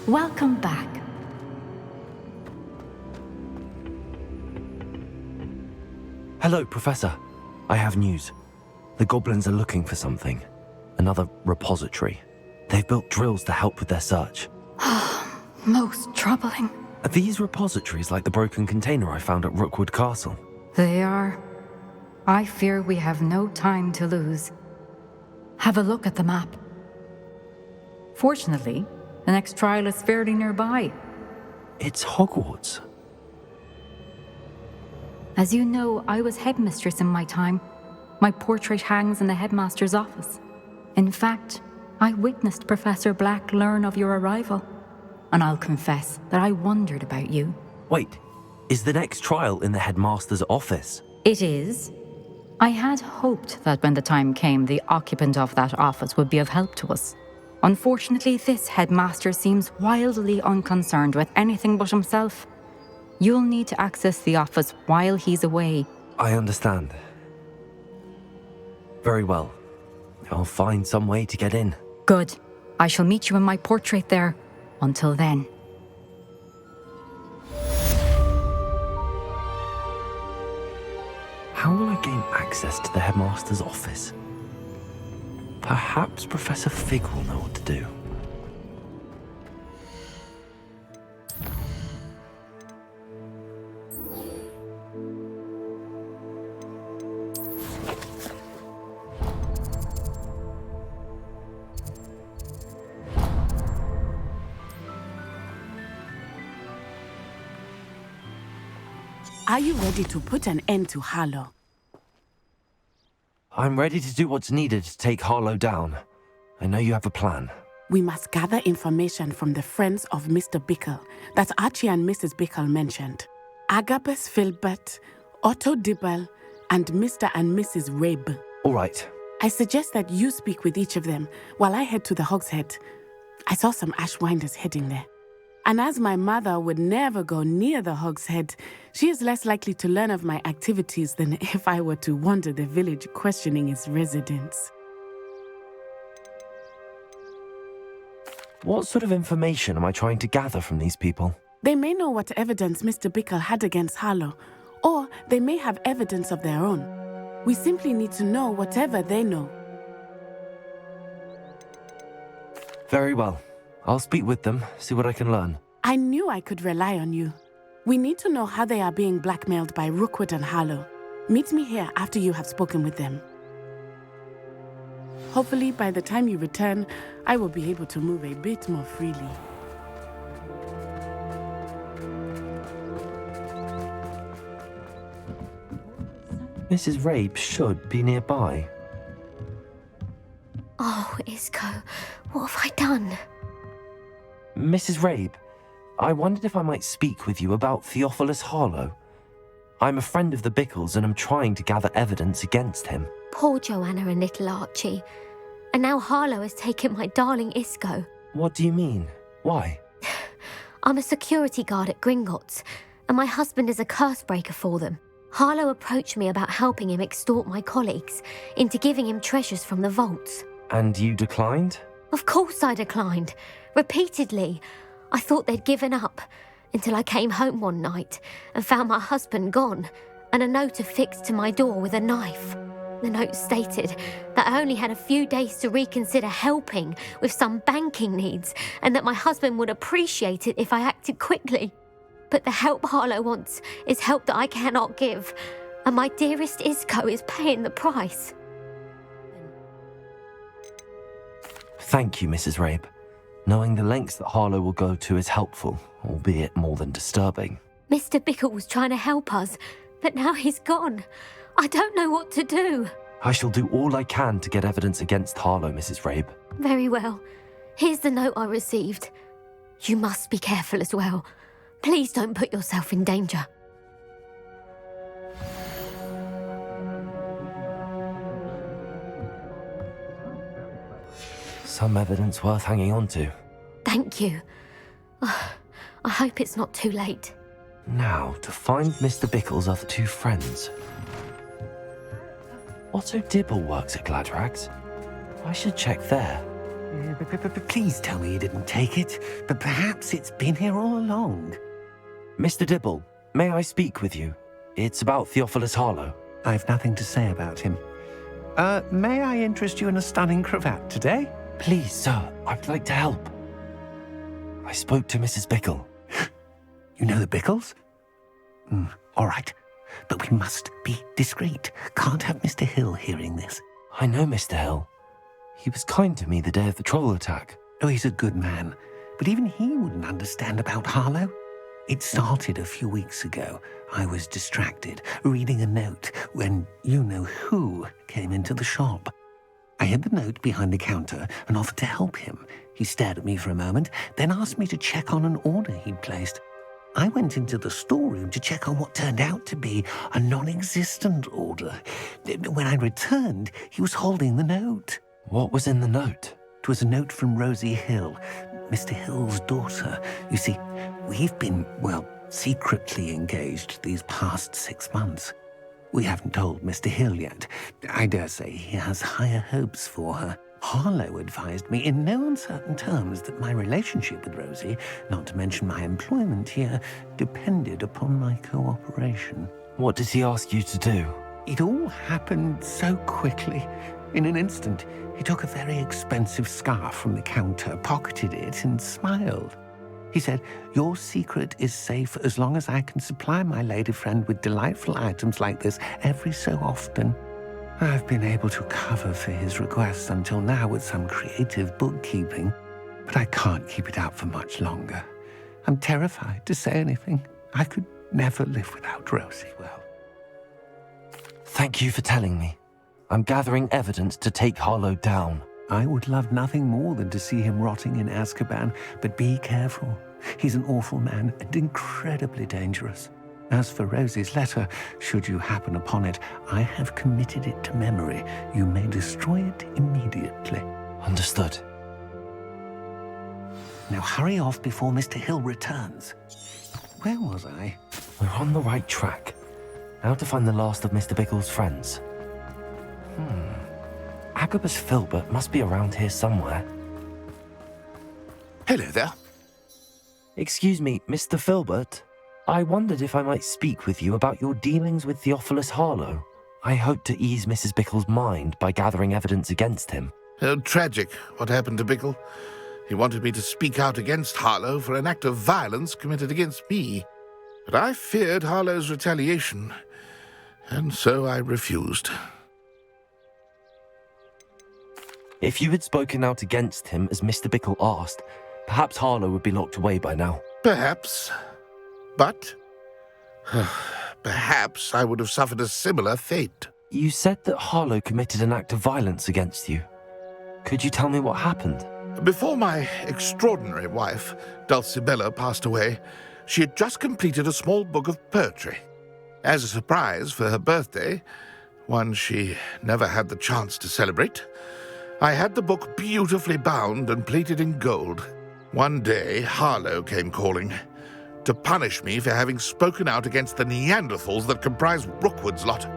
Welcome back. Hello, Professor. I have news. The goblins are looking for something. Another repository. They've built drills to help with their search. Most troubling. Are these repositories like the broken container I found at Rookwood Castle? They are. I fear we have no time to lose. Have a look at the map. Fortunately, the next trial is fairly nearby. It's Hogwarts. As you know, I was headmistress in my time. My portrait hangs in the headmaster's office. In fact, I witnessed Professor Black learn of your arrival. And I'll confess that I wondered about you. Wait, is the next trial in the headmaster's office? It is. I had hoped that when the time came, the occupant of that office would be of help to us. Unfortunately, this headmaster seems wildly unconcerned with anything but himself. You'll need to access the office while he's away. I understand. Very well. I'll find some way to get in. Good. I shall meet you in my portrait there. Until then. How will I gain access to the headmaster's office? Perhaps Professor Fig will know what to do. Are you ready to put an end to Harlow? I'm ready to do what's needed to take Harlow down. I know you have a plan. We must gather information from the friends of Mr. Bickle that Archie and Mrs. Bickle mentioned. Agabus Filbert, Otto Dibble, and Mr. and Mrs. Rabe. All right. I suggest that you speak with each of them while I head to the Hog's Head. I saw some Ashwinders heading there. And as my mother would never go near the Hog's Head, she is less likely to learn of my activities than if I were to wander the village questioning its residents. What sort of information am I trying to gather from these people? They may know what evidence Mr. Bickle had against Harlow, or they may have evidence of their own. We simply need to know whatever they know. Very well. I'll speak with them, see what I can learn. I knew I could rely on you. We need to know how they are being blackmailed by Rookwood and Harlow. Meet me here after you have spoken with them. Hopefully, by the time you return, I will be able to move a bit more freely. Mrs. Rabe should be nearby. Oh, Isco, what have I done? Mrs. Rabe, I wondered if I might speak with you about Theophilus Harlow. I'm a friend of the Bickles and am trying to gather evidence against him. Poor Joanna and little Archie. And now Harlow has taken my darling Isco. What do you mean? Why? I'm a security guard at Gringotts, and my husband is a curse breaker for them. Harlow approached me about helping him extort my colleagues into giving him treasures from the vaults. And you declined? Of course I declined. Repeatedly. I thought they'd given up, until I came home one night and found my husband gone, and a note affixed to my door with a knife. The note stated that I only had a few days to reconsider helping with some banking needs, and that my husband would appreciate it if I acted quickly. But the help Harlow wants is help that I cannot give, and my dearest Isco is paying the price. Thank you, Mrs. Rabe. Knowing the lengths that Harlow will go to is helpful, albeit more than disturbing. Mr. Bickle was trying to help us, but now he's gone. I don't know what to do. I shall do all I can to get evidence against Harlow, Mrs. Rabe. Very well. Here's the note I received. You must be careful as well. Please don't put yourself in danger. Some evidence worth hanging on to. Thank you. I hope it's not too late. Now, to find Mr. Bickle's other two friends. Otto Dibble works at Gladrags. I should check there. Please tell me you didn't take it, but perhaps it's been here all along. Mr. Dibble, may I speak with you? It's about Theophilus Harlow. I've nothing to say about him. May I interest you in a stunning cravat today? Please, sir, I'd like to help. I spoke to Mrs. Bickle. You know the Bickles? All right, but we must be discreet. Can't have Mr. Hill hearing this. I know Mr. Hill. He was kind to me the day of the troll attack. Oh, he's a good man, but even he wouldn't understand about Harlow. It started a few weeks ago. I was distracted, reading a note, when you-know-who came into the shop. I hid the note behind the counter and offered to help him. He stared at me for a moment, then asked me to check on an order he'd placed. I went into the storeroom to check on what turned out to be a non-existent order. When I returned, he was holding the note. What was in the note? It was a note from Rosie Hill, Mr. Hill's daughter. You see, we've been, secretly engaged these past 6 months. We haven't told Mr. Hill yet. I dare say he has higher hopes for her. Harlow advised me in no uncertain terms that my relationship with Rosie, not to mention my employment here, depended upon my cooperation. What did he ask you to do? It all happened so quickly. In an instant, he took a very expensive scarf from the counter, pocketed it, and smiled. He said, "Your secret is safe as long as I can supply my lady friend with delightful items like this every so often." I've been able to cover for his requests until now with some creative bookkeeping, but I can't keep it up for much longer. I'm terrified to say anything. I could never live without Rosie. Well, thank you for telling me. I'm gathering evidence to take Harlow down. I would love nothing more than to see him rotting in Azkaban, but be careful. He's an awful man and incredibly dangerous. As for Rosie's letter, should you happen upon it, I have committed it to memory. You may destroy it immediately. Understood. Now hurry off before Mr. Hill returns. Where was I? We're on the right track. Now to find the last of Mr. Bickle's friends. Agabus Filbert must be around here somewhere. Hello there. Excuse me, Mr. Filbert. I wondered if I might speak with you about your dealings with Theophilus Harlow. I hope to ease Mrs. Bickle's mind by gathering evidence against him. Tragic, what happened to Bickle. He wanted me to speak out against Harlow for an act of violence committed against me. But I feared Harlow's retaliation, and so I refused. If you had spoken out against him as Mr. Bickle asked, perhaps Harlow would be locked away by now. Perhaps. But perhaps I would have suffered a similar fate. You said that Harlow committed an act of violence against you. Could you tell me what happened? Before my extraordinary wife, Dulcibella, passed away, she had just completed a small book of poetry. As a surprise for her birthday, one she never had the chance to celebrate, I had the book beautifully bound and plated in gold. One day, Harlow came calling to punish me for having spoken out against the Neanderthals that comprise Rookwood's lot.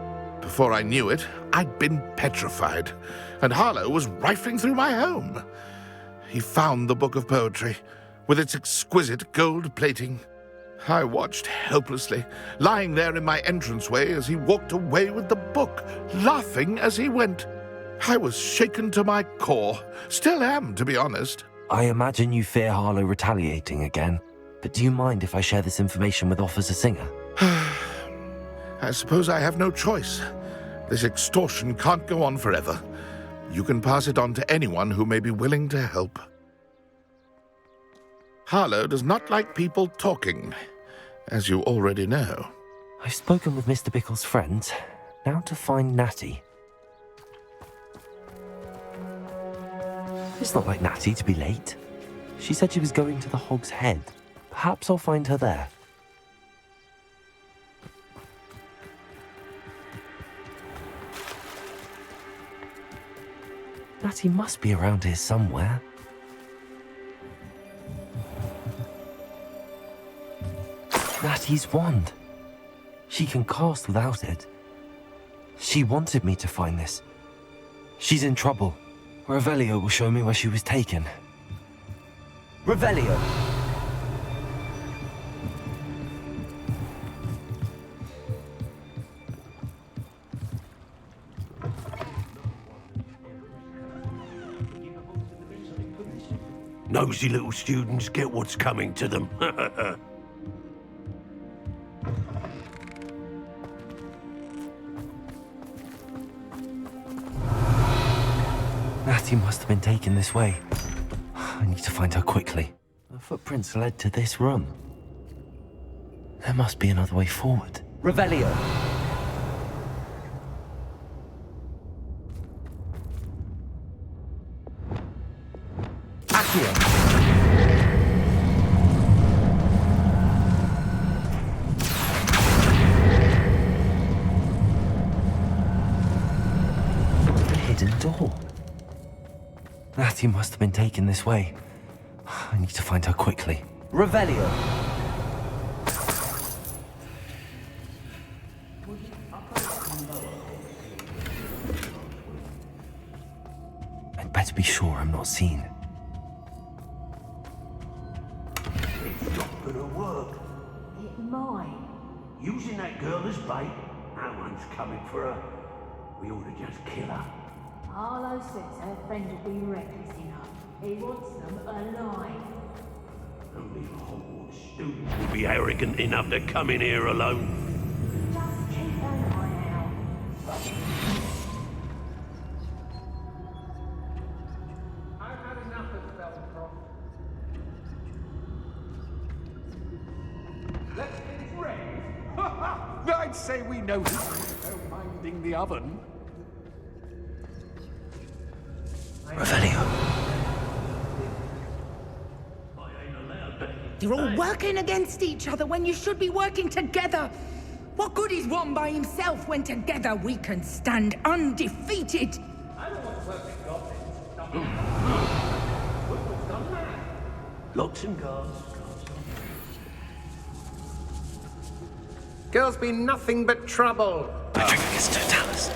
Before I knew it, I'd been petrified, and Harlow was rifling through my home. He found the book of poetry, with its exquisite gold plating. I watched helplessly, lying there in my entranceway as he walked away with the book, laughing as he went. I was shaken to my core. Still am, to be honest. I imagine you fear Harlow retaliating again. But do you mind if I share this information with Officer Singer? I suppose I have no choice. This extortion can't go on forever. You can pass it on to anyone who may be willing to help. Harlow does not like people talking, as you already know. I've spoken with Mr. Bickle's friends. Now to find Natty. It's not like Natty to be late. She said she was going to the Hog's Head. Perhaps I'll find her there. Natty must be around here somewhere. Natty's wand. She can cast without it. She wanted me to find this. She's in trouble. Revelio will show me where she was taken. Revelio! Nosy little students get what's coming to them. Natty must have been taken this way. I need to find her quickly. The footprints led to this room. There must be another way forward. Revelio! Accio! Hidden door. Natty must have been taken this way. I need to find her quickly. Revelio! I'd better be sure I'm not seen. It's not gonna work. It might. Using that girl as bait, no one's coming for her. We ought to just kill her. Harlow says her friend will be reckless enough. He wants them alive. Only a Hogwarts student would be arrogant enough to come in here alone. Just keep an eye out. I've had enough of Spellcroft. Let's get it ready. I'd say we know who's minding the oven. Revelio! You're all working against each other when you should be working together. What good is one by himself when together we can stand undefeated? I don't want to work with goblins. Gone mad. Locks and guards. Girls be nothing but trouble. Patrick gets Totalis.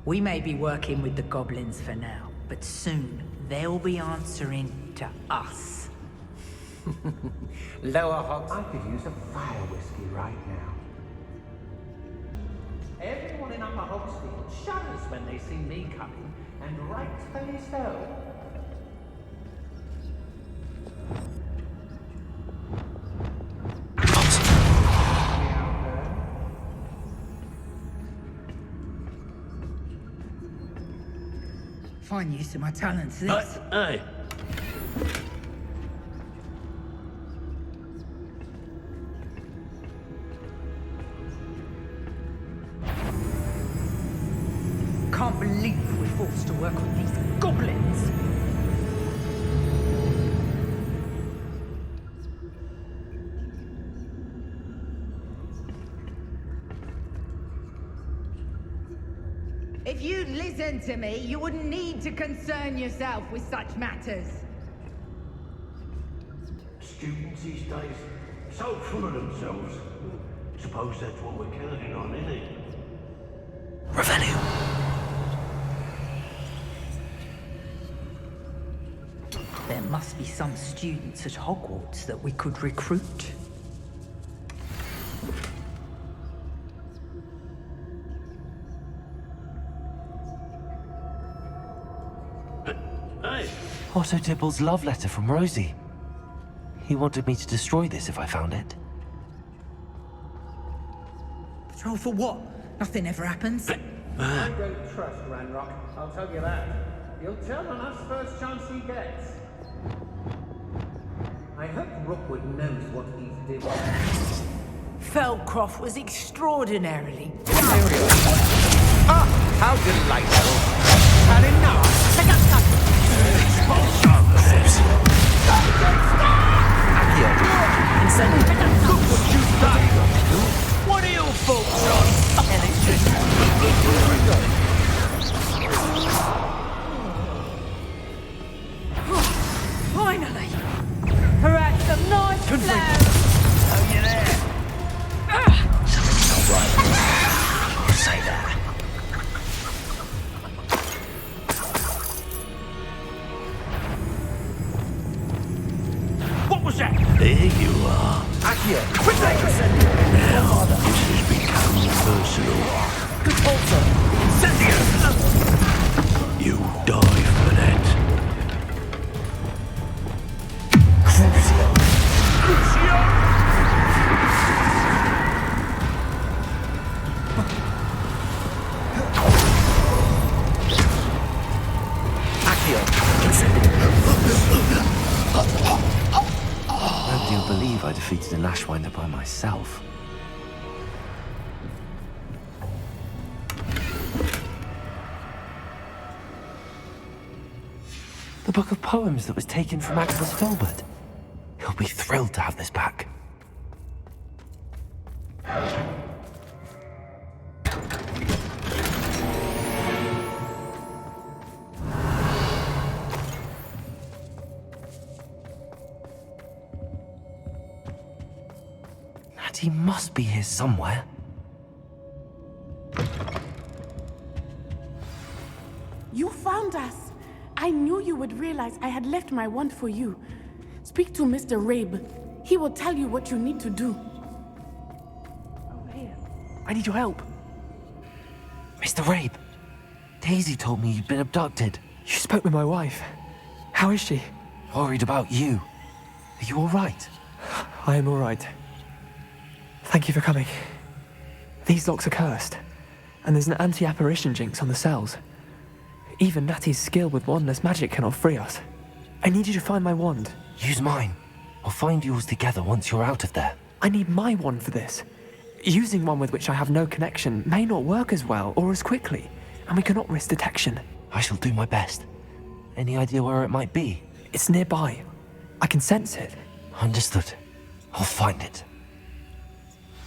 We may be working with the goblins for now, but soon they'll be answering to us. Lower Hogs. I could use a fire whiskey right now. Everyone in Upper Hogsfield shudders when they see me coming, and rightfully so. Fine use of my talents, this. Hey. Can't believe we're forced to work with these goblins. If you'd listened to me, you wouldn't need to concern yourself with such matters. Students these days, so full of themselves. Suppose that's what we're counting on, isn't it? Revelio! There must be some students at Hogwarts that we could recruit. Hey. Otto Dibble's love letter from Rosie. He wanted me to destroy this if I found it. Patrol for what? Nothing ever happens. I don't trust Ranrock, I'll tell you that. He'll turn on us first chance he gets. I hope Rookwood knows what he's doing. Feldcroft was extraordinarily... Ah! How delightful! Had enough! Look what you've done! What are your folks on? And it's just... Finally! Perhaps some nice flowers! Oh, you there? Something's not right. You say that. defeated an Ashwinder by myself. The book of poems that was taken from Agnes Filbert. He'll be thrilled to have this back. Natty must be here somewhere. You found us! I knew you would realize I had left my wand for you. Speak to Mr. Rabe. He will tell you what you need to do. Over here. I need your help. Mr. Rabe, Daisy told me you'd been abducted. You spoke with my wife. How is she? Worried about you. Are you all right? I am all right. Thank you for coming. These locks are cursed, and there's an anti-apparition jinx on the cells. Even Natty's skill with wandless magic cannot free us. I need you to find my wand. Use mine. We'll find yours together once you're out of there. I need my wand for this. Using one with which I have no connection may not work as well or as quickly, and we cannot risk detection. I shall do my best. Any idea where it might be? It's nearby. I can sense it. Understood. I'll find it.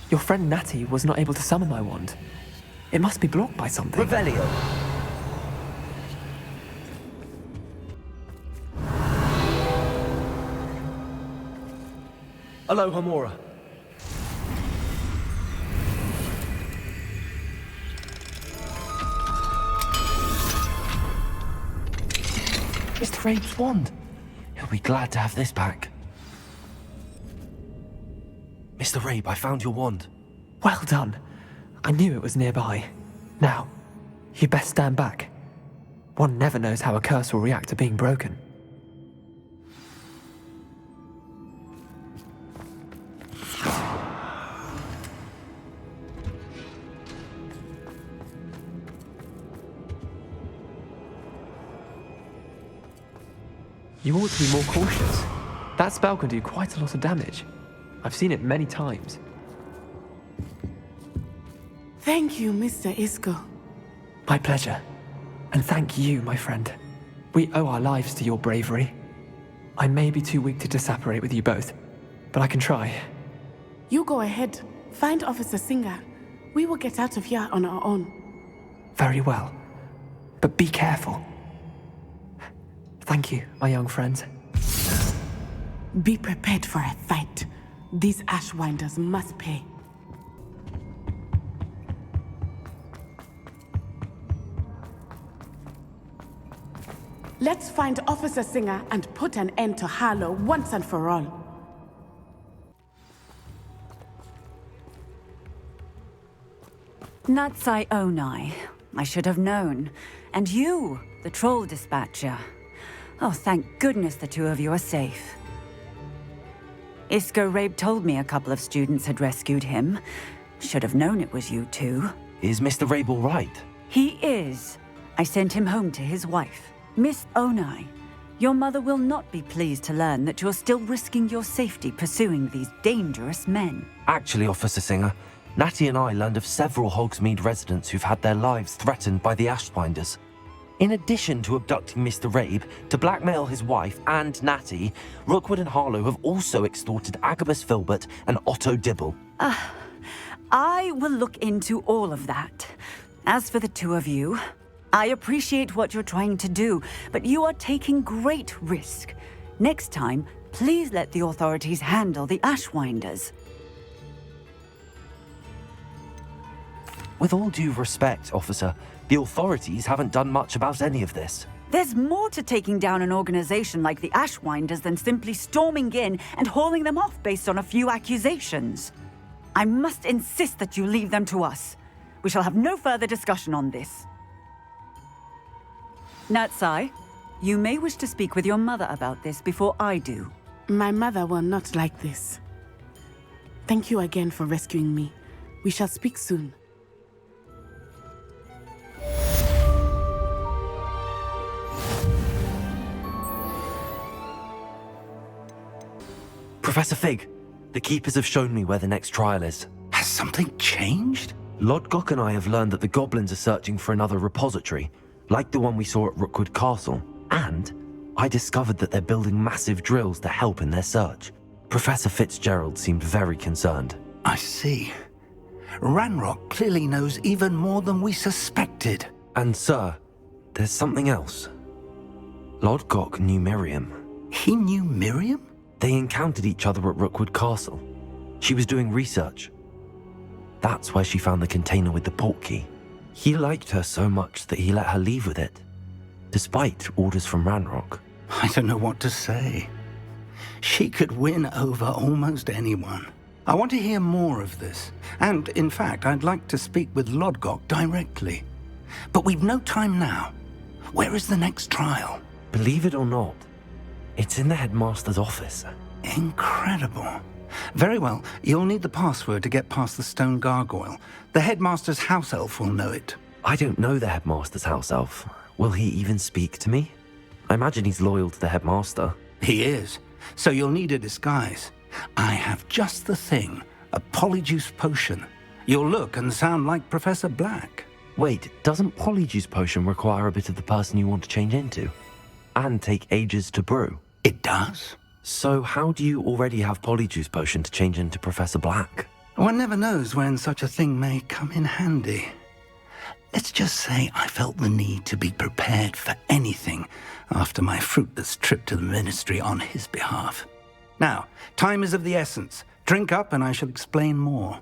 Your friend Natty was not able to summon my wand. It must be blocked by something. Revelio. Aloha Mora. Mr. Rabe's wand. He'll be glad to have this back. Mr. Rabe, I found your wand. Well done. I knew it was nearby. Now, you best stand back. One never knows how a curse will react to being broken. You ought to be more cautious. That spell can do quite a lot of damage. I've seen it many times. Thank you, Mr. Isco. My pleasure. And thank you, my friend. We owe our lives to your bravery. I may be too weak to disapparate with you both, but I can try. You go ahead. Find Officer Singer. We will get out of here on our own. Very well. But be careful. Thank you, my young friends. Be prepared for a fight. These Ashwinders must pay. Let's find Officer Singer and put an end to Harlow once and for all. Natsai Onai. I should have known. And you, the troll dispatcher. Oh, thank goodness the two of you are safe. Isco Rabe told me a couple of students had rescued him. Should have known it was you two. Is Mr. Rabe all right? He is. I sent him home to his wife. Miss Onai, your mother will not be pleased to learn that you're still risking your safety pursuing these dangerous men. Actually, Officer Singer, Natty and I learned of several Hogsmeade residents who've had their lives threatened by the Ashwinders. In addition to abducting Mr. Rabe, to blackmail his wife and Natty, Rookwood and Harlow have also extorted Agabus Filbert and Otto Dibble. I will look into all of that. As for the two of you, I appreciate what you're trying to do, but you are taking great risk. Next time, please let the authorities handle the Ashwinders. With all due respect, officer, the authorities haven't done much about any of this. There's more to taking down an organization like the Ashwinders than simply storming in and hauling them off based on a few accusations. I must insist that you leave them to us. We shall have no further discussion on this. Natsai, you may wish to speak with your mother about this before I do. My mother will not like this. Thank you again for rescuing me. We shall speak soon. Professor Fig, The Keepers have shown me where the next trial is. Has something changed? Lodgok and I have learned that the goblins are searching for another repository, like the one we saw at Rookwood Castle. And I discovered that they're building massive drills to help in their search. Professor Fitzgerald seemed very concerned. I see. Ranrock clearly knows even more than we suspected. And sir, there's something else. Lodgok knew Miriam. He knew Miriam? They encountered each other at Rookwood Castle. She was doing research. That's where she found the container with the portkey. He liked her so much that he let her leave with it, despite orders from Ranrock. I don't know what to say. She could win over almost anyone. I want to hear more of this. And, in fact, I'd like to speak with Lodgok directly. But we've no time now. Where is the next trial? Believe it or not, it's in the headmaster's office. Incredible. Very well. You'll need the password to get past the stone gargoyle. The headmaster's house elf will know it. I don't know the headmaster's house elf. Will he even speak to me? I imagine he's loyal to the headmaster. He is. So you'll need a disguise. I have just the thing. A Polyjuice potion. You'll look and sound like Professor Black. Wait, doesn't Polyjuice potion require a bit of the person you want to change into? And take ages to brew? It does. So how do you already have Polyjuice potion to change into Professor Black? One never knows when such a thing may come in handy. Let's just say I felt the need to be prepared for anything after my fruitless trip to the ministry on his behalf. Now, time is of the essence. Drink up and I shall explain more.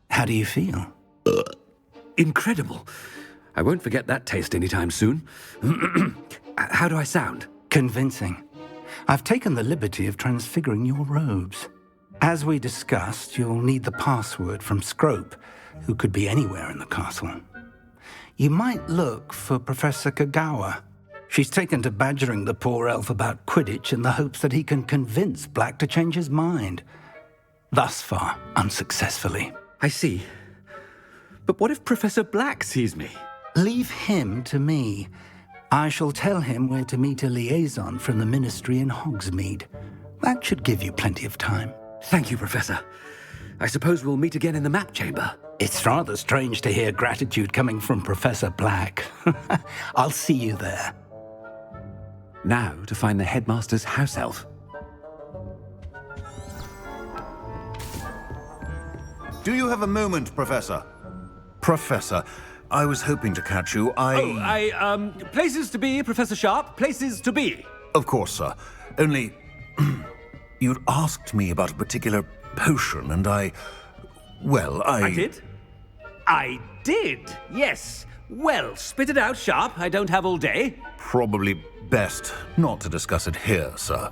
How do you feel? Incredible. I won't forget that taste anytime soon. How do I sound? Convincing. I've taken the liberty of transfiguring your robes. As we discussed, you'll need the password from Scrope, who could be anywhere in the castle. You might look for Professor Kagawa. She's taken to badgering the poor elf about Quidditch in the hopes that he can convince Black to change his mind. Thus far, unsuccessfully. I see. But what if Professor Black sees me? Leave him to me. I shall tell him where to meet a liaison from the ministry in Hogsmeade. That should give you plenty of time. Thank you, Professor. I suppose we'll meet again in the map chamber. It's rather strange to hear gratitude coming from Professor Black. I'll see you there. Now to find the headmaster's house elf. Do you have a moment, Professor? Professor, I was hoping to catch you. Places to be, Professor Sharp. Places to be. Of course, sir. Only, you'd asked me about a particular potion, and I did? I did, yes. Well, spit it out, Sharp. I don't have all day. Probably best not to discuss it here, sir.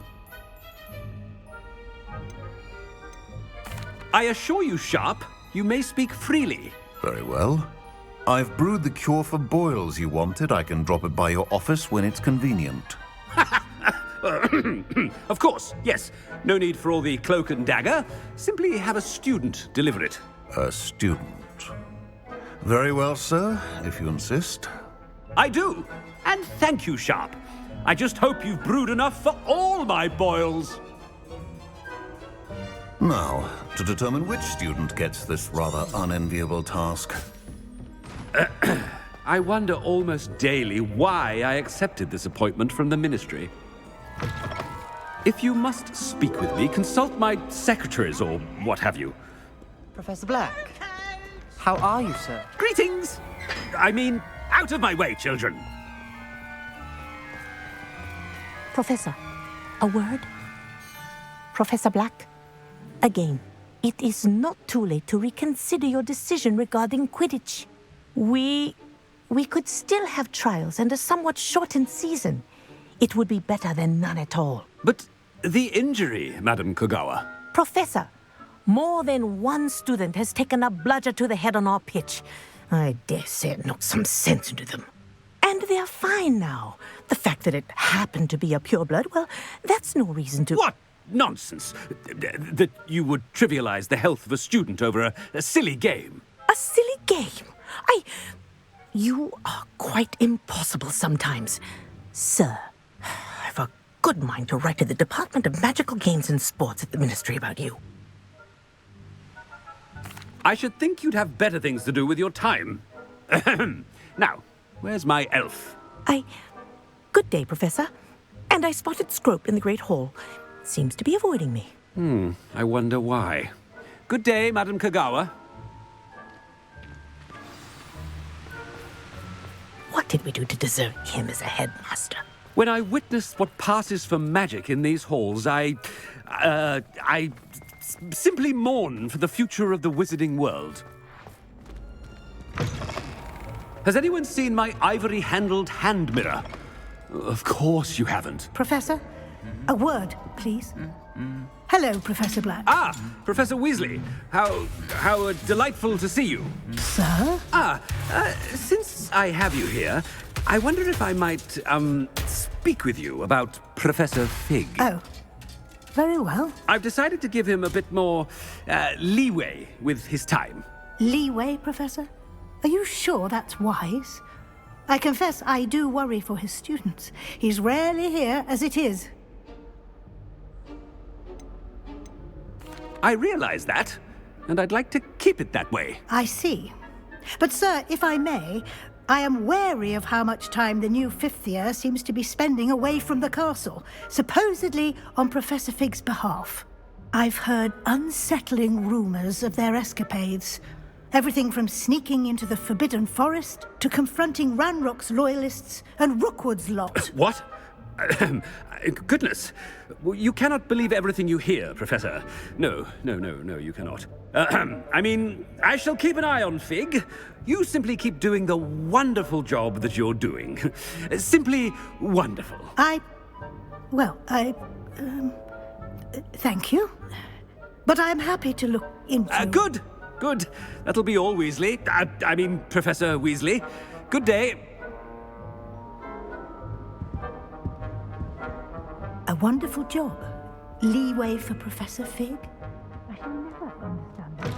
I assure you, Sharp, you may speak freely. Very well. I've brewed the cure for boils you wanted. I can drop it by your office when it's convenient. Of course, yes. No need for all the cloak and dagger. Simply have a student deliver it. A student. Very well, sir, if you insist. I do. And thank you, Sharp. I just hope you've brewed enough for all my boils. Now, to determine which student gets this rather unenviable task. I wonder almost daily why I accepted this appointment from the ministry. If you must speak with me, consult my secretaries or what have you. Professor Black, how are you, sir? Greetings! I mean, out of my way, children. Professor, a word? Professor Black? Again, it is not too late to reconsider your decision regarding Quidditch. We could still have trials and a somewhat shortened season. It would be better than none at all. But the injury, Madam Kagawa. Professor, more than one student has taken a bludger to the head on our pitch. I dare say it knocked some sense into them. And they are fine now. The fact that it happened to be a pureblood, well, that's no reason to... What nonsense! That you would trivialize the health of a student over a silly game. A silly game? You are quite impossible sometimes. Sir, I've a good mind to write to the Department of Magical Games and Sports at the Ministry about you. I should think you'd have better things to do with your time. Now, where's my elf? Good day, Professor. And I spotted Scrope in the Great Hall. Seems to be avoiding me. I wonder why. Good day, Madam Kagawa. What did we do to deserve him as a headmaster? When I witnessed what passes for magic in these halls, I simply mourn for the future of the wizarding world. Has anyone seen my ivory-handled hand mirror? Of course you haven't. Professor, a word, please. Hello, Professor Black. Ah, Professor Weasley. How delightful to see you. Sir? Since I have you here, I wonder if I might, speak with you about Professor Fig. Oh, very well. I've decided to give him a bit more, leeway with his time. Leeway, Professor? Are you sure that's wise? I confess I do worry for his students. He's rarely here as it is. I realize that, and I'd like to keep it that way. I see. But, sir, if I may, I am wary of how much time the new fifth year seems to be spending away from the castle, supposedly on Professor Fig's behalf. I've heard unsettling rumors of their escapades. Everything from sneaking into the Forbidden Forest to confronting Ranrock's loyalists and Rookwood's lot. What? Goodness. You cannot believe everything you hear, Professor. No, you cannot. I mean, I shall keep an eye on Fig. You simply keep doing the wonderful job that you're doing. Simply wonderful. Thank you. But I'm happy to look into... Good. That'll be all, Weasley. I mean, Professor Weasley. Good day. A wonderful job. Leeway for Professor Fig? I shall never understand this.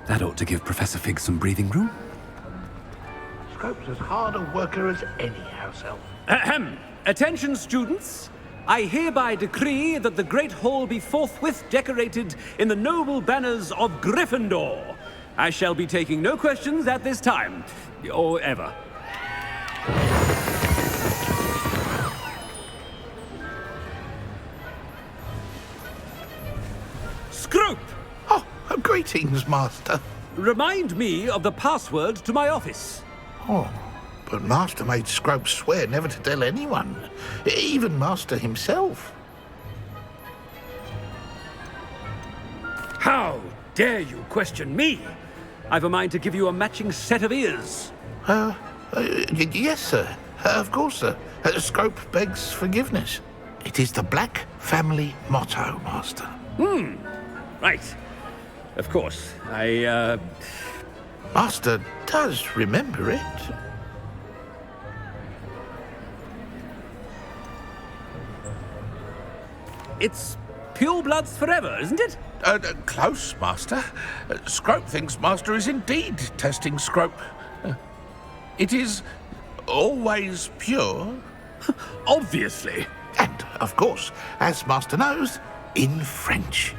That ought to give Professor Fig some breathing room. Scrope's as hard a worker as any house elf. Attention, students. I hereby decree that the Great Hall be forthwith decorated in the noble banners of Gryffindor. I shall be taking no questions at this time, or ever. Scrope! Oh, greetings, Master. Remind me of the password to my office. Oh, but Master made Scrope swear never to tell anyone, even Master himself. How dare you question me? I've a mind to give you a matching set of ears. Yes, sir. Of course, sir. Scrope begs forgiveness. It is the Black family motto, Master. Right. Of course. Master does remember it. It's purebloods forever, isn't it? Close, Master. Scrope thinks Master is indeed testing Scrope. It is always pure. Obviously. And, of course, as Master knows, in French.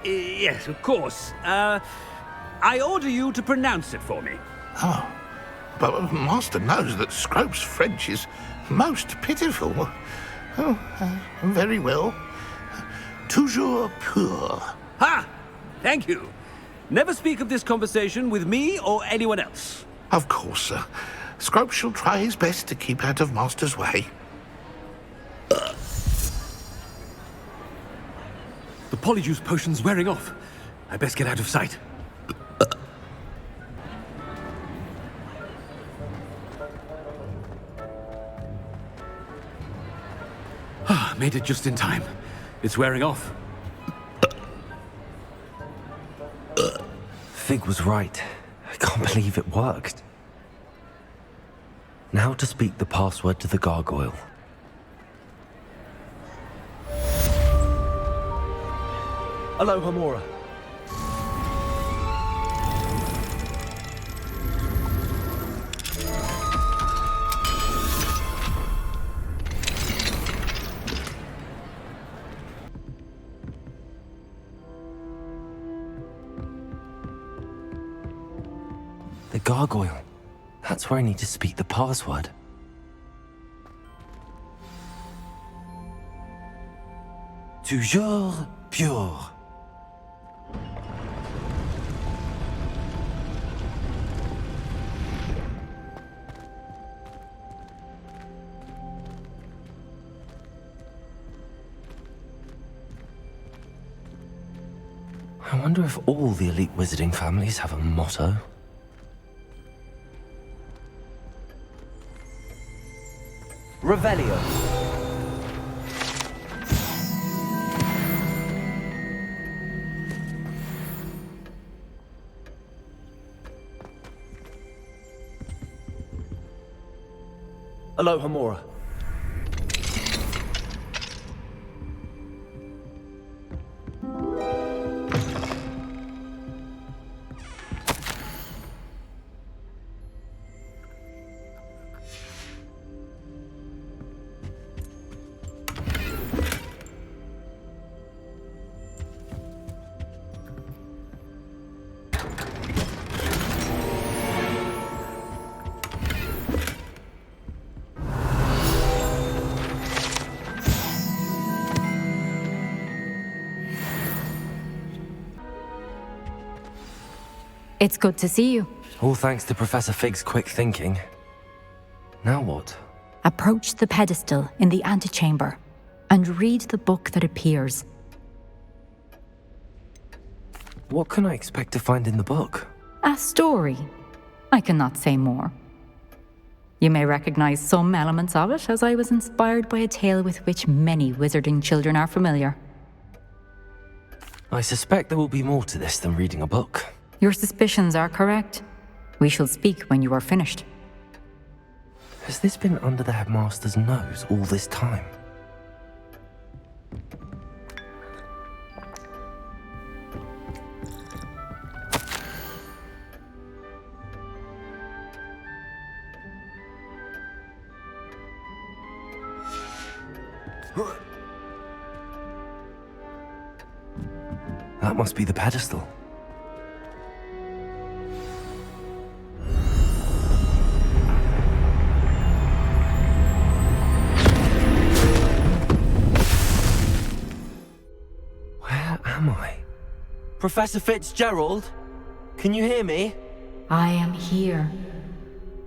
Yes, of course. I order you to pronounce it for me. Oh, but Master knows that Scrope's French is most pitiful. Oh, very well. Toujours pur. Ha! Thank you. Never speak of this conversation with me or anyone else. Of course, sir. Scrope shall try his best to keep out of Master's way. The Polyjuice potion's wearing off. I best get out of sight. Made it just in time. It's wearing off. Fig was right. I can't believe it worked. Now to speak the password to the gargoyle. Aloha Mora. The gargoyle. That's where I need to speak the password. Toujours pure. I wonder if all the elite wizarding families have a motto. Revelio. Aloha Mora. It's good to see you. All thanks to Professor Fig's quick thinking. Now what? Approach the pedestal in the antechamber and read the book that appears. What can I expect to find in the book? A story. I cannot say more. You may recognize some elements of it, as I was inspired by a tale with which many wizarding children are familiar. I suspect there will be more to this than reading a book. Your suspicions are correct. We shall speak when you are finished. Has this been under the headmaster's nose all this time? That must be the pedestal. Where am I? Professor Fitzgerald? Can you hear me? I am here.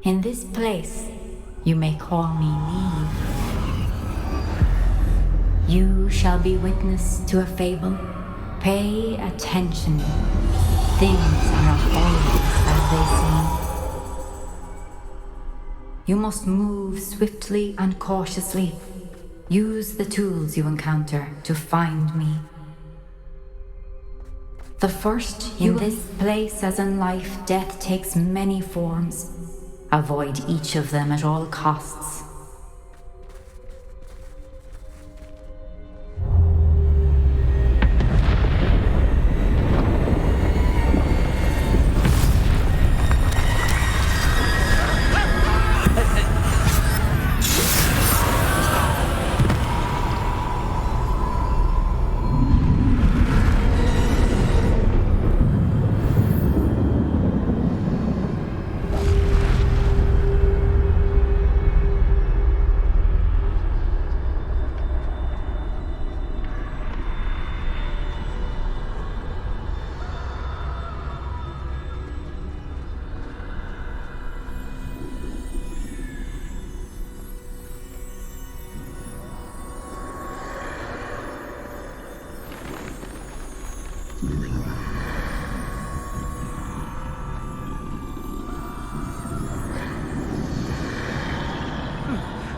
In this place, you may call me Niamh. You shall be witness to a fable. Pay attention. Things are not always as they seem. You must move swiftly and cautiously. Use the tools you encounter to find me. The first, in this place as in life, death takes many forms. Avoid each of them at all costs.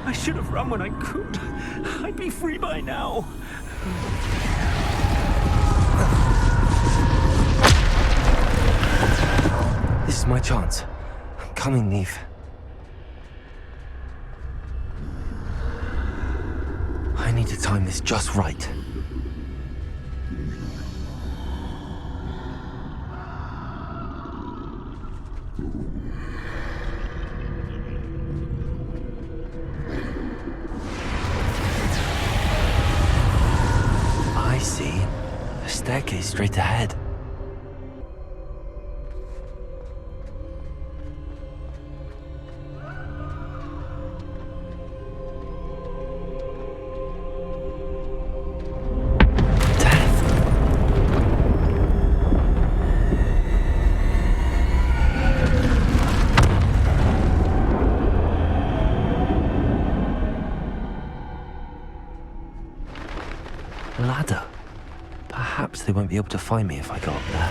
I should have run when I could. I'd be free by now. This is my chance. I'm coming, Niamh. time this just right. I see. A staircase straight ahead. Ladder. Perhaps they won't be able to find me if I go up there.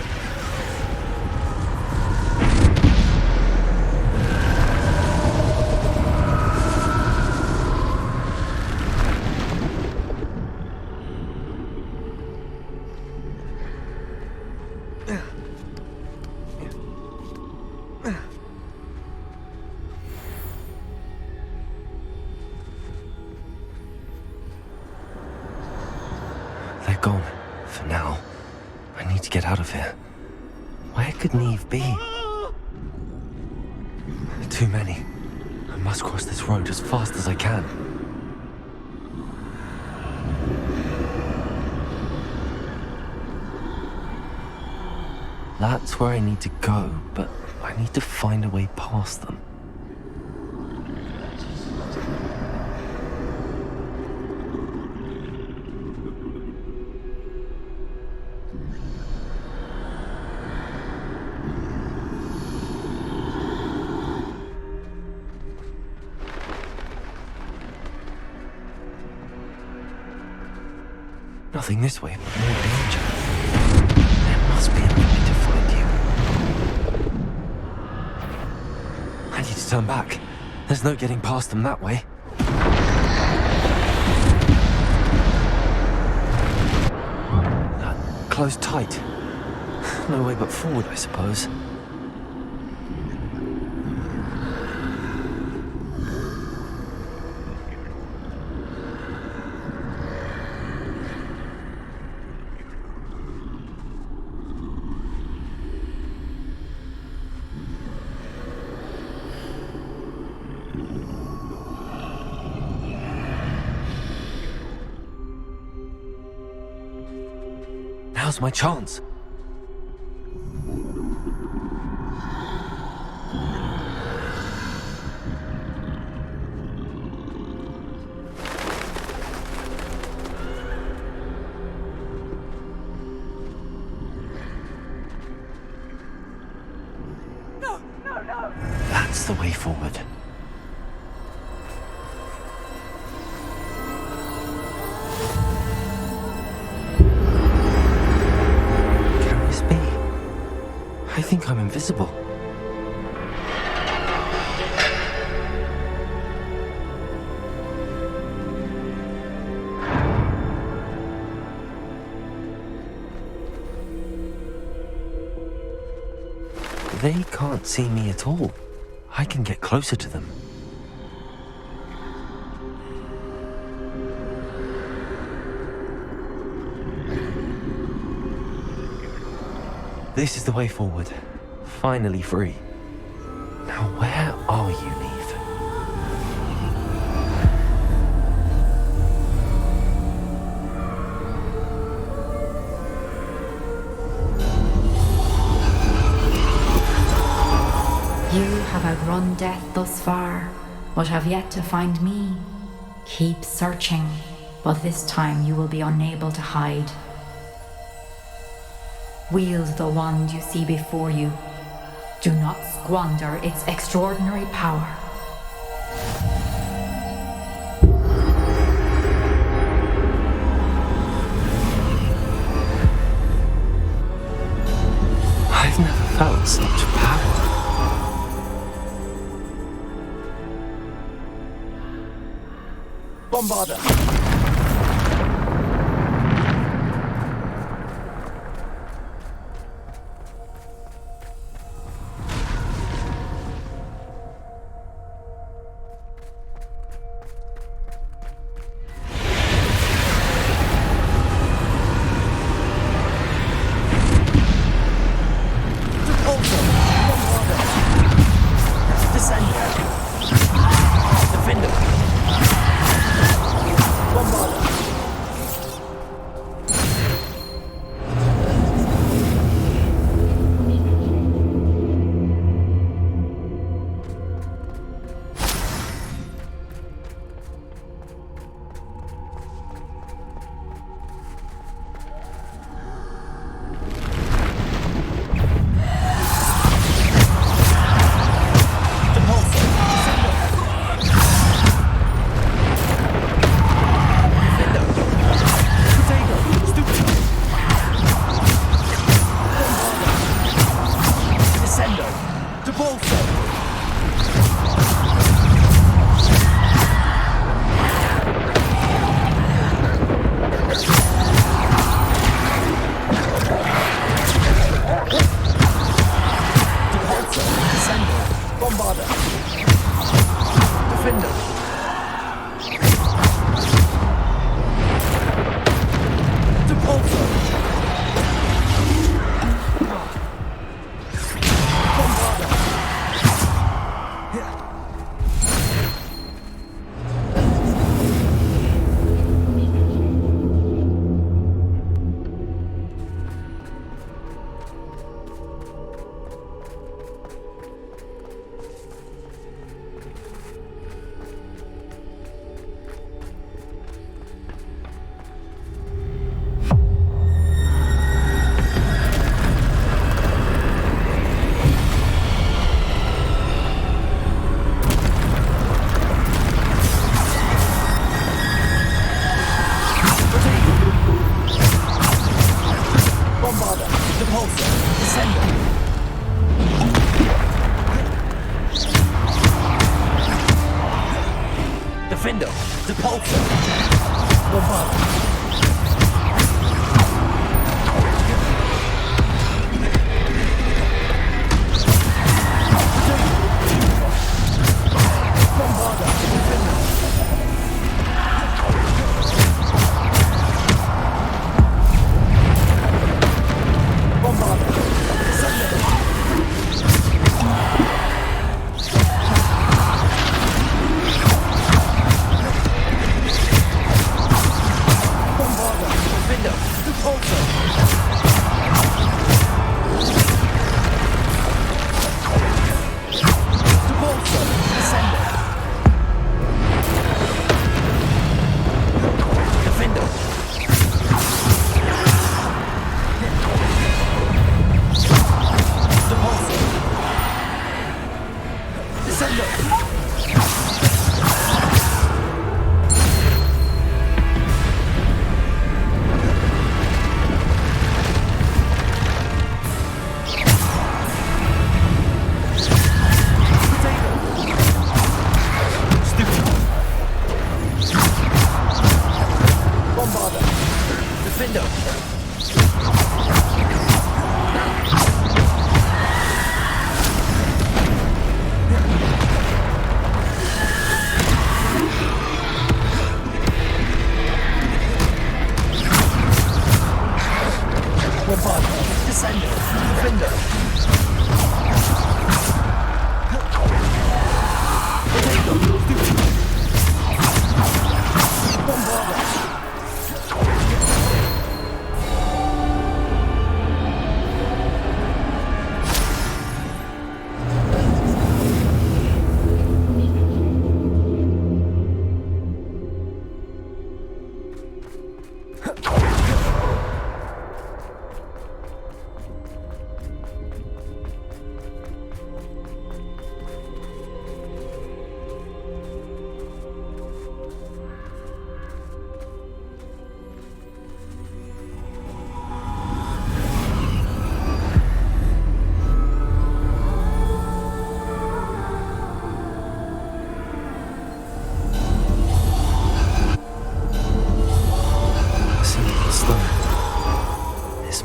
They're gone. For now. I need to get out of here. Where could Niamh be? Too many. I must cross this road as fast as I can. That's where I need to go, but I need to find a way past them. Nothing this way, but more danger. There must be another way to find you. I need to turn back. There's no getting past them that way. Closed tight. No way but forward, I suppose. Now's my chance. No, no, no! That's the way forward. I think I'm invisible. They can't see me at all. I can get closer to them. This is the way forward. Finally free. Now where are you, Niamh? You have outrun death thus far, but have yet to find me. Keep searching, but this time you will be unable to hide. Wield the wand you see before you. Do not squander its extraordinary power. I've never felt such power. Bombarder! Bombarder, Depulsor, Descender. Defender, Depulsor, Bombarder.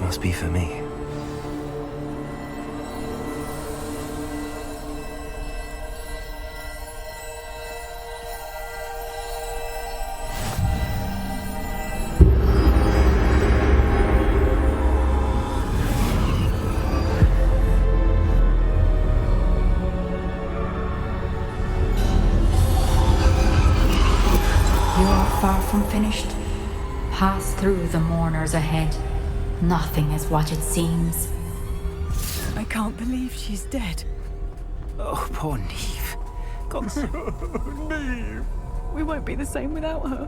Must be for me. You are far from finished. Pass through the mourners ahead. Nothing is what it seems. I can't believe she's dead. Oh, poor Niamh. God. Niamh! We won't be the same without her.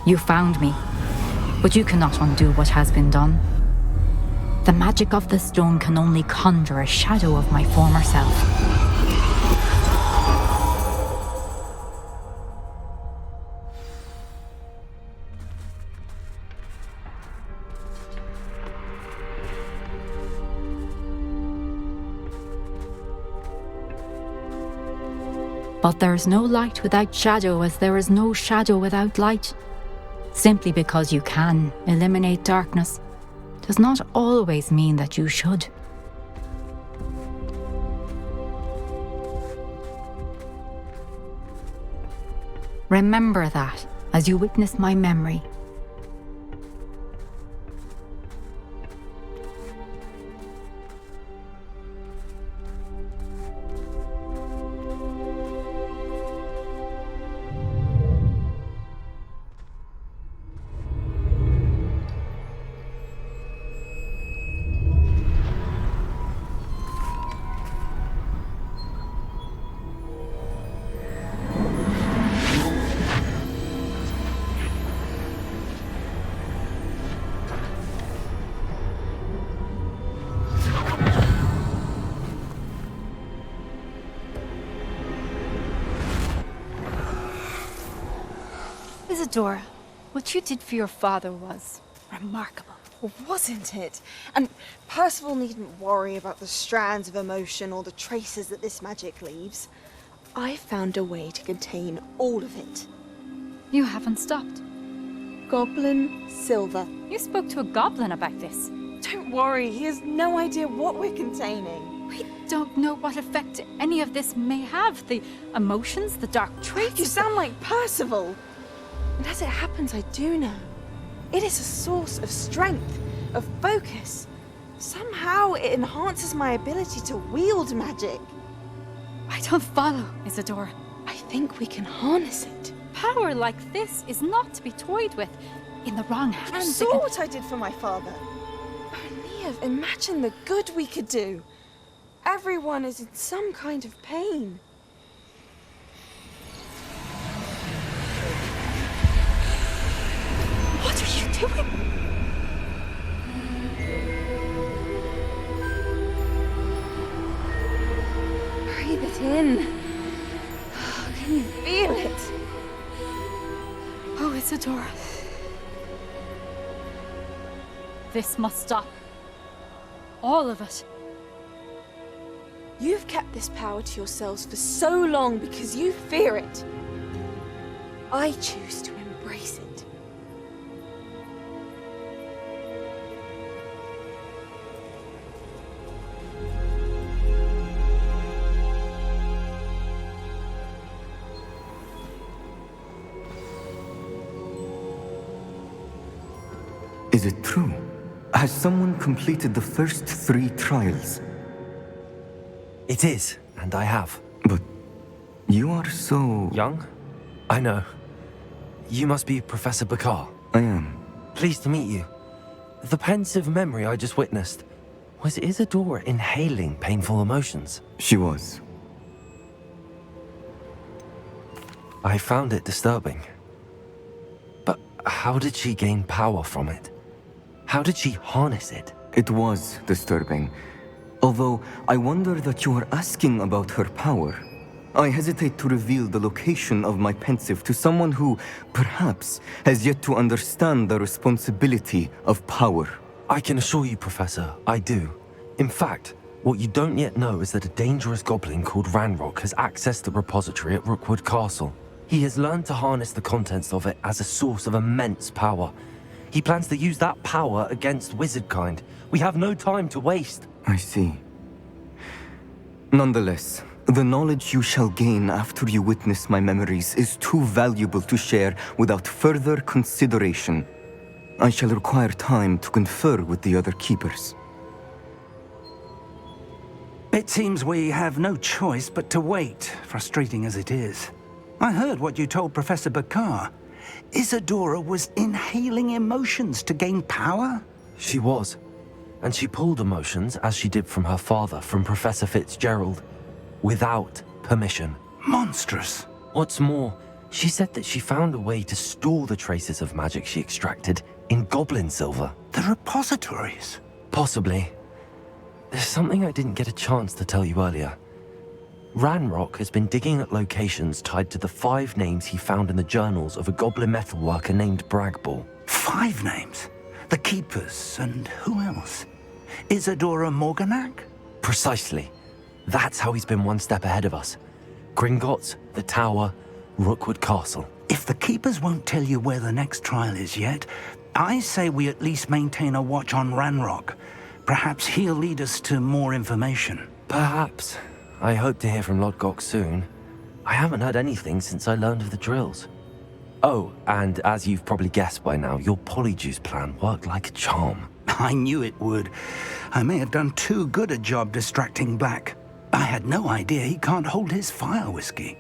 You found me, but you cannot undo what has been done. The magic of the stone can only conjure a shadow of my former self. But there's no light without shadow, as there is no shadow without light. Simply because you can eliminate darkness does not always mean that you should. Remember that as you witness my memory. Isadora, what you did for your father was remarkable. Well, wasn't it? And Percival needn't worry about the strands of emotion or the traces that this magic leaves. I found a way to contain all of it. You haven't stopped. Goblin Silver. You spoke to a goblin about this. Don't worry, he has no idea what we're containing. We don't know what effect any of this may have. The emotions, the dark traits. You sound like Percival. And as it happens, I do know. It is a source of strength, of focus. Somehow it enhances my ability to wield magic. I don't follow, Isadora. I think we can harness it. Power like this is not to be toyed with. In the wrong hands. You saw what I did for my father. Oh, Niamh, imagine the good we could do. Everyone is in some kind of pain. What are you doing? Breathe it in. Can you feel it? Oh, Isadora. This must stop. All of it. You've kept this power to yourselves for so long because you fear it. I choose to embrace it. Is it true? Has someone completed the first 3 trials? It is, and I have. But you are so... young? I know. You must be Professor Bakar. I am. Pleased to meet you. The pensive memory I just witnessed, was Isadora inhaling painful emotions? She was. I found it disturbing. But how did she gain power from it? How did she harness it? It was disturbing. Although, I wonder that you are asking about her power. I hesitate to reveal the location of my pensive to someone who, perhaps, has yet to understand the responsibility of power. I can assure you, Professor, I do. In fact, what you don't yet know is that a dangerous goblin called Ranrock has accessed the repository at Rookwood Castle. He has learned to harness the contents of it as a source of immense power. He plans to use that power against wizardkind. We have no time to waste. I see. Nonetheless, the knowledge you shall gain after you witness my memories is too valuable to share without further consideration. I shall require time to confer with the other keepers. It seems we have no choice but to wait, frustrating as it is. I heard what you told Professor Bakar. Isadora was inhaling emotions to gain power? She was. And she pulled emotions, as she did from her father, from Professor Fitzgerald, without permission. Monstrous. What's more, she said that she found a way to store the traces of magic she extracted in goblin silver. The repositories? Possibly. There's something I didn't get a chance to tell you earlier. Ranrock has been digging at locations tied to the 5 names he found in the journals of a goblin metalworker named Bragball. 5 names? The Keepers, and who else? Isadora Morganac? Precisely. That's how he's been one step ahead of us. Gringotts, the Tower, Rookwood Castle. If the Keepers won't tell you where the next trial is yet, I say we at least maintain a watch on Ranrock. Perhaps he'll lead us to more information. Perhaps. I hope to hear from Lodgok soon. I haven't heard anything since I learned of the drills. Oh, and as you've probably guessed by now, your Polyjuice plan worked like a charm. I knew it would. I may have done too good a job distracting Black. I had no idea he can't hold his fire whiskey.